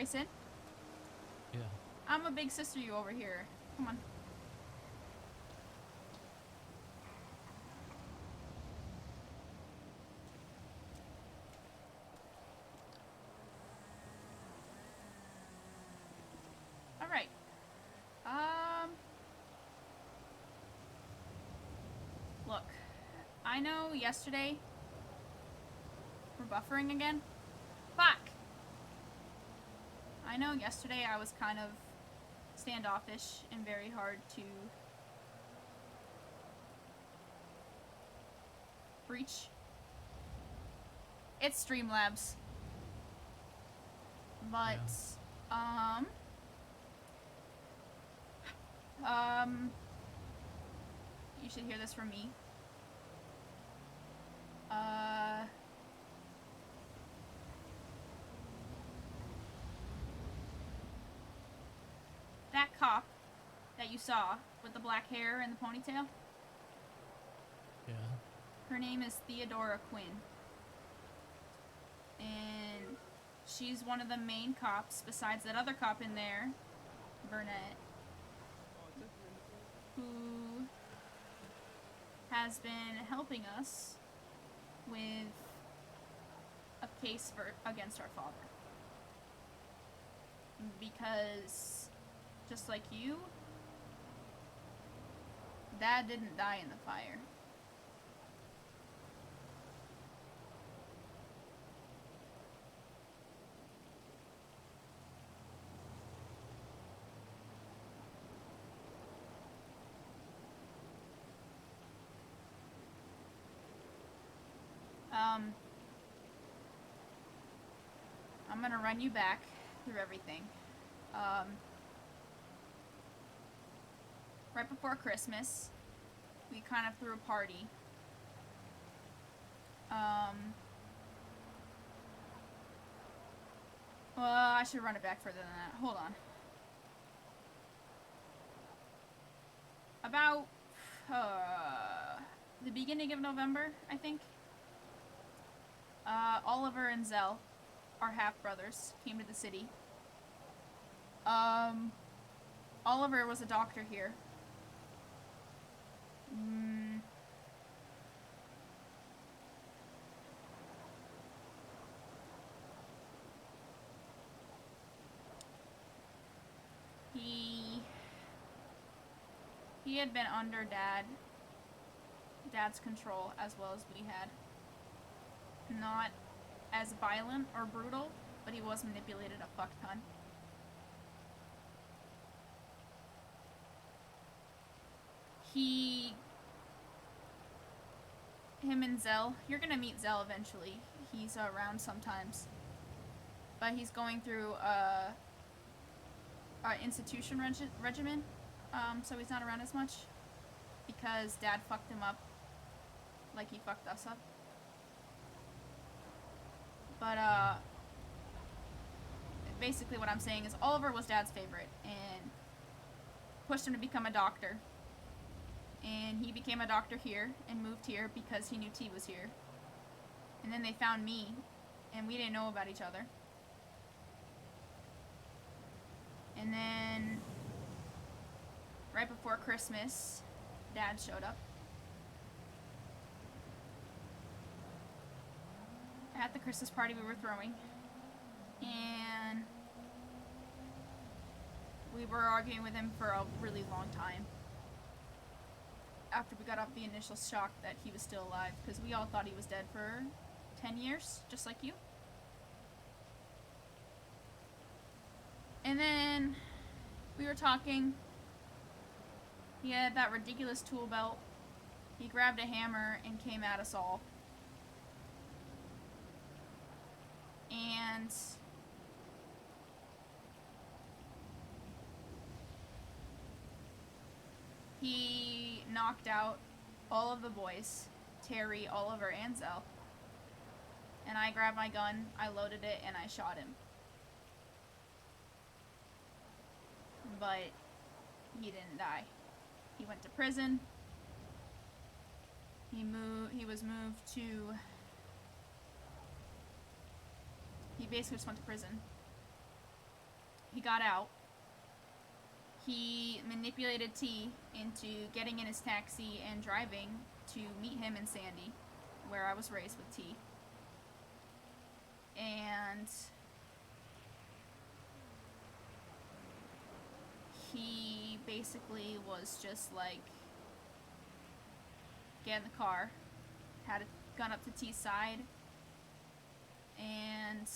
Grayson. Yeah. I'm a big sister you over here. Come on. Alright. Look. I know yesterday... We're buffering again? Fuck! I know yesterday I was kind of standoffish and very hard to breach. It's Streamlabs. But, you should hear this from me. That cop that you saw with the black hair and the ponytail? Yeah. Her name is Theodora Quinn. And she's one of the main cops, besides that other cop in there, Burnett, who has been helping us with a case against our father. Because, just like you, Dad didn't die in the fire. I'm gonna run you back through everything. Right before Christmas, we kind of threw a party. Well, I should run it back further than that. Hold on. About, the beginning of November, I think. Oliver and Zell, our half-brothers, came to the city. Oliver was a doctor here. He had been under Dad's control as well as we had. Not as violent or brutal, but he was manipulated a fuck ton. Him and Zell, you're gonna meet Zell eventually. He's around sometimes. But he's going through a institution regimen, so he's not around as much. Because Dad fucked him up like he fucked us up. But, basically what I'm saying is Oliver was Dad's favorite and pushed him to become a doctor. And he became a doctor here and moved here because he knew T was here. And then they found me, and we didn't know about each other. And then, right before Christmas, Dad showed up. At the Christmas party we were throwing. And we were arguing with him for a really long time. After we got off the initial shock that he was still alive, because we all thought he was dead for 10 years, just like you. And then we were talking. He had that ridiculous tool belt. He grabbed a hammer and came at us all. And he knocked out all of the boys, Terry, Oliver, and Zell. And I grabbed my gun, I loaded it, and I shot him. But he didn't die. He went to prison. He was moved to... He basically just went to prison. he got out. He manipulated T into getting in his taxi and driving to meet him in Sandy, where I was raised with T. And he basically was just like, get in the car, had a gun up to T's side, and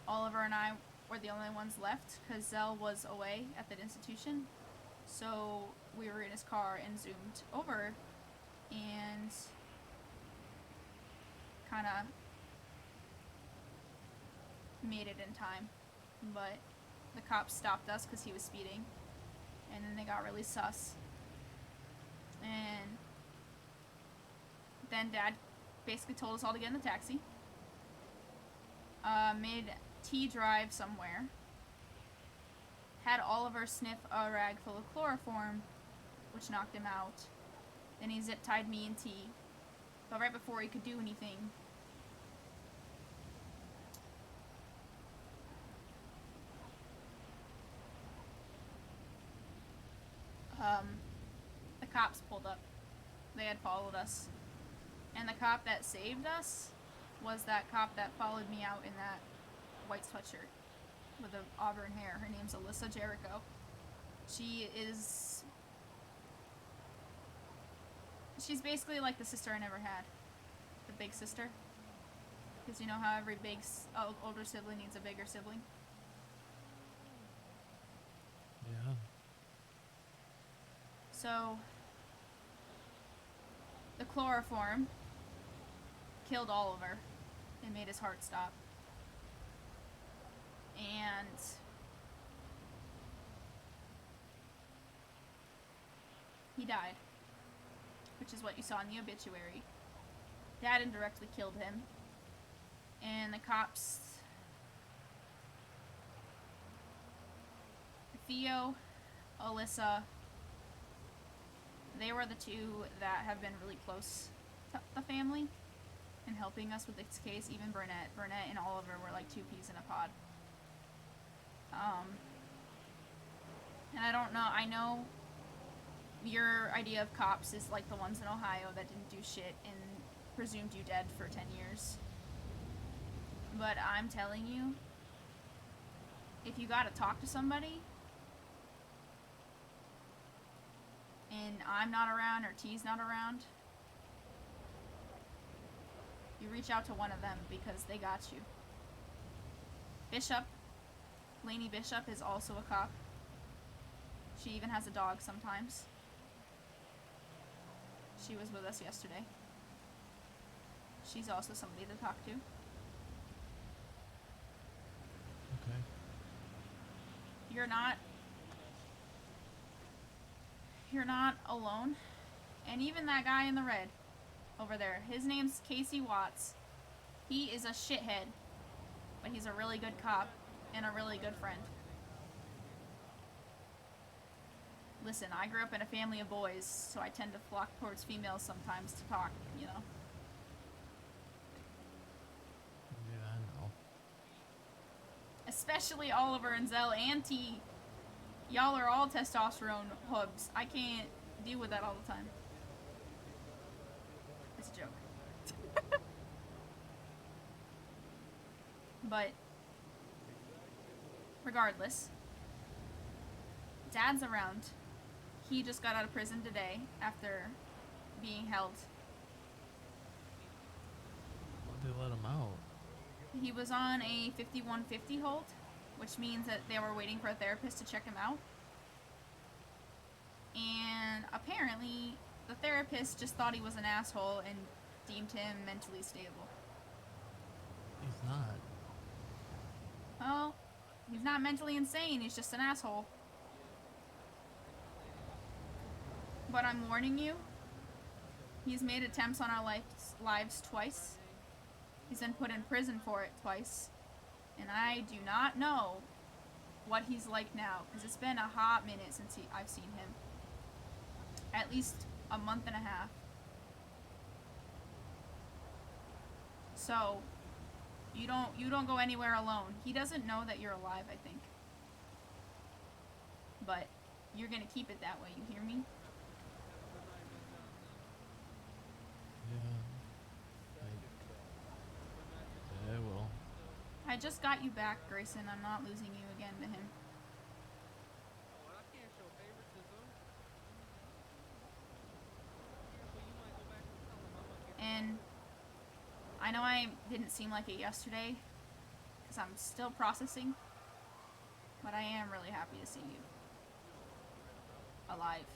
Oliver and I were the only ones left because Zell was away at that institution. So we were in his car and zoomed over and kind of made it in time. But the cops stopped us because he was speeding, and then they got really sus. And then Dad basically told us all to get in the taxi. Made T drive somewhere. Had Oliver sniff a rag full of chloroform, which knocked him out. Then he zip-tied me and T. But right before he could do anything, the cops pulled up. They had followed us. And the cop that saved us was that cop that followed me out in that white sweatshirt with the auburn hair. Her name's Alyssa Jericho. She's basically like the sister I never had. The big sister. Because you know how every big older sibling needs a bigger sibling? Yeah. So, the chloroform killed Oliver and made his heart stop. And he died, which is what you saw in the obituary. Dad indirectly killed him, and the cops, Theo, Alyssa, they were the two that have been really close to the family in helping us with this case. Even Burnett and Oliver were like two peas in a pod. And I don't know, I know your idea of cops is like the ones in Ohio that didn't do shit and presumed you dead for 10 years. But I'm telling you, if you gotta talk to somebody, and I'm not around or T's not around, you reach out to one of them because they got you. Bishop, Lainey Bishop, is also a cop. She even has a dog sometimes. She was with us yesterday. She's also somebody to talk to. Okay. You're not alone. And even that guy in the red over there, his name's Casey Watts. He is a shithead, but he's a really good cop and a really good friend. Listen, I grew up in a family of boys, so I tend to flock towards females sometimes to talk, you know. Yeah, I know. Especially Oliver and Zell and T. Y'all are all testosterone hubs. I can't deal with that all the time. It's a joke. But regardless, Dad's around. He just got out of prison today after being held. Why'd they let him out? He was on a 5150 hold, which means that they were waiting for a therapist to check him out. And apparently, the therapist just thought he was an asshole and deemed him mentally stable. He's not. Well, he's not mentally insane, he's just an asshole. But I'm warning you, he's made attempts on our lives twice. He's been put in prison for it twice. And I do not know what he's like now, because it's been a hot minute since I've seen him. At least a month and a half. So, You don't go anywhere alone. He doesn't know that you're alive, I think. But you're gonna keep it that way, you hear me? Yeah. I will. I just got you back, Grayson. I'm not losing you again to him. And I know I didn't seem like it yesterday, because I'm still processing, but I am really happy to see you alive.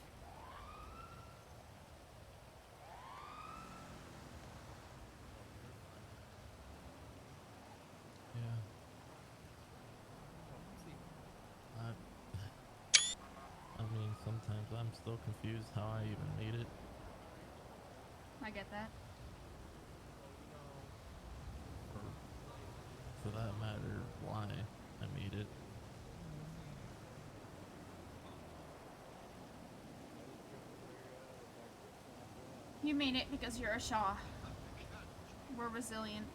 Yeah. I mean, sometimes I'm still confused how I even made it. I get that. Or, for that matter, why I made it. You made it because you're a Shaw. We're resilient.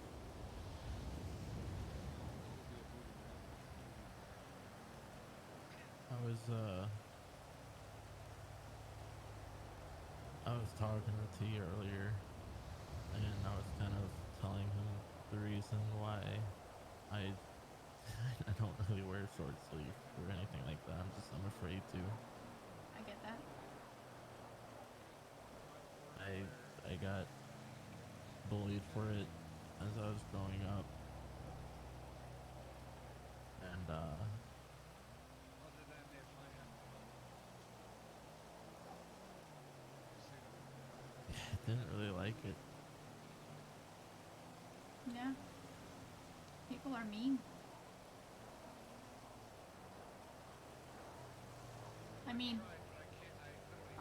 I was talking to T earlier, and I was kind of telling him the reason why I I don't really wear short sleeve or anything like that. I'm afraid to. I get that. I got bullied for it as I was growing up, and yeah, I didn't really like it. Yeah. People are mean. I mean,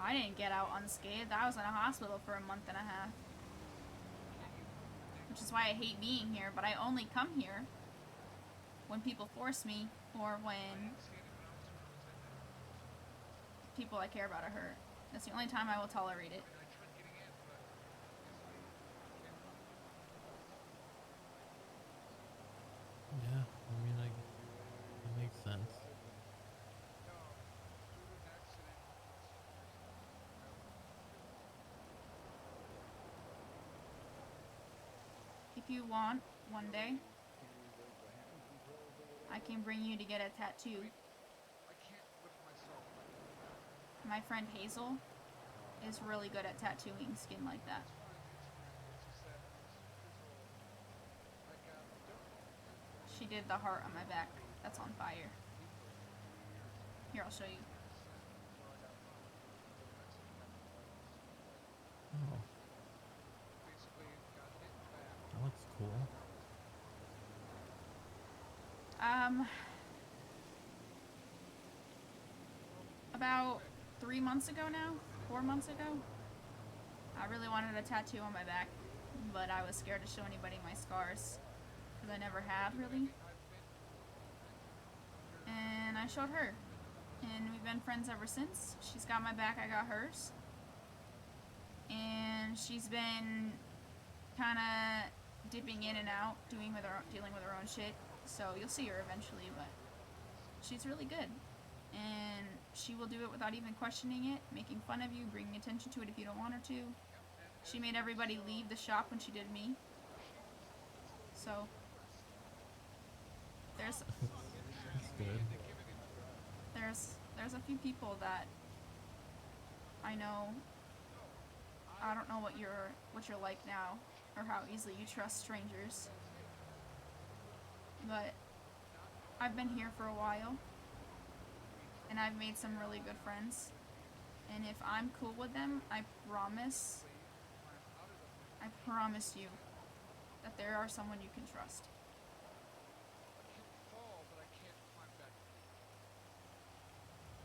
I didn't get out unscathed. I was in a hospital for a month and a half. Which is why I hate being here, but I only come here when people force me or when people I care about are hurt. That's the only time I will tolerate it. Yeah, I mean, it makes sense. If you want, one day, I can bring you to get a tattoo. My friend Hazel is really good at tattooing skin like that. She did the heart on my back. That's on fire. Here, I'll show you. Oh, that looks cool. About 3 months ago now, 4 months ago, I really wanted a tattoo on my back, but I was scared to show anybody my scars, because I never had, really. And I showed her, and we've been friends ever since. She's got my back, I got hers. And she's been kind of dipping in and out, dealing with her own shit. So you'll see her eventually, but she's really good. And she will do it without even questioning it, making fun of you, bringing attention to it if you don't want her to. She made everybody leave the shop when she did me. So there's That's good. there's a few people that I know. I don't know what you're like now, or how easily you trust strangers. But I've been here for a while, and I've made some really good friends. And if I'm cool with them, I promise you that there are someone you can trust.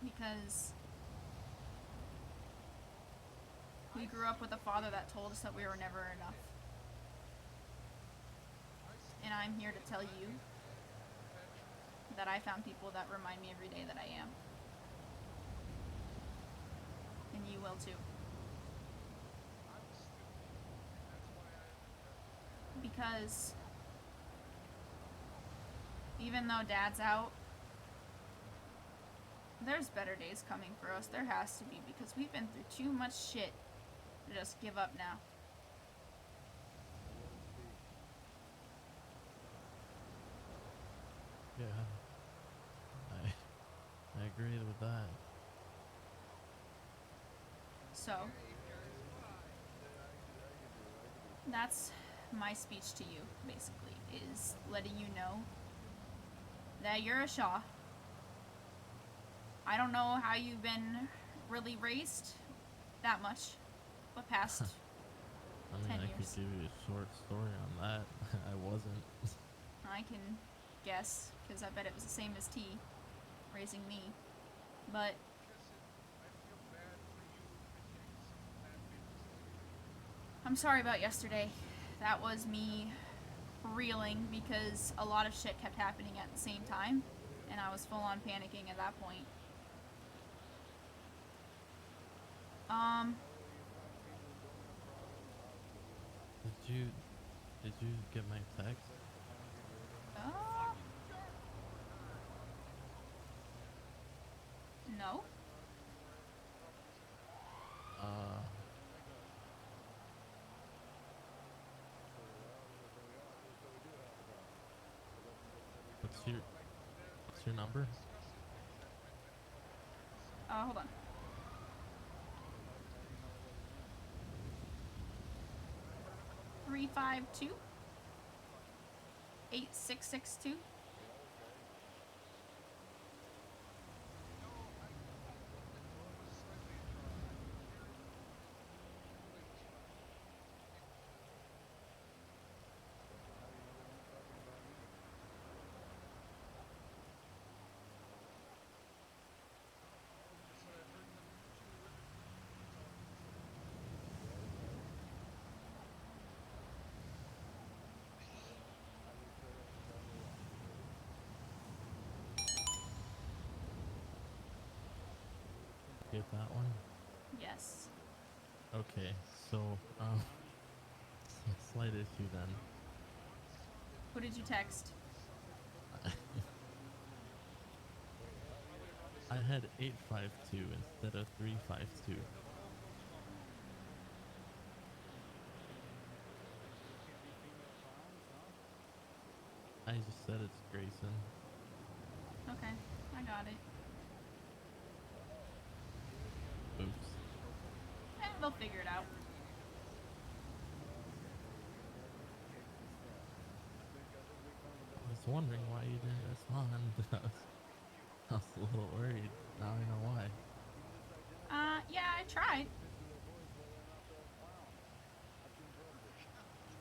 Because we grew up with a father that told us that we were never enough. And I'm here to tell you that I found people that remind me every day that I am. And you will too. Because Even though Dad's out, there's better days coming for us. There has to be, because we've been through too much shit to just give up now. Yeah, I agree with that. So, that's my speech to you, basically, is letting you know that you're a Shaw. I don't know how you've been really raised that much the past I mean, 10 I could years. give you a short story on that. I wasn't. I can guess, because I bet it was the same as T raising me. But I'm sorry about yesterday. That was me reeling because a lot of shit kept happening at the same time, and I was full on panicking at that point. Did you get my text? Uh, no. Uh, what's your number? Hold on. 352 8662. Get that one? Yes. Okay, so, slight issue then. Who did you text? I had 852 instead of 352. I just said it's Grayson. Okay, I got it. Oops. They'll figure it out. I was wondering why you didn't respond. I was a little worried. Now I know why. Yeah, I tried.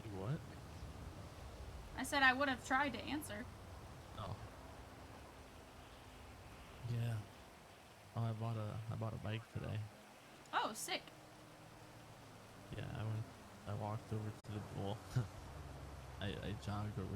You what? I said I would have tried to answer. Oh. Yeah. Oh, I bought a bike today. Oh, sick. Yeah, I walked over to the well, I jogged over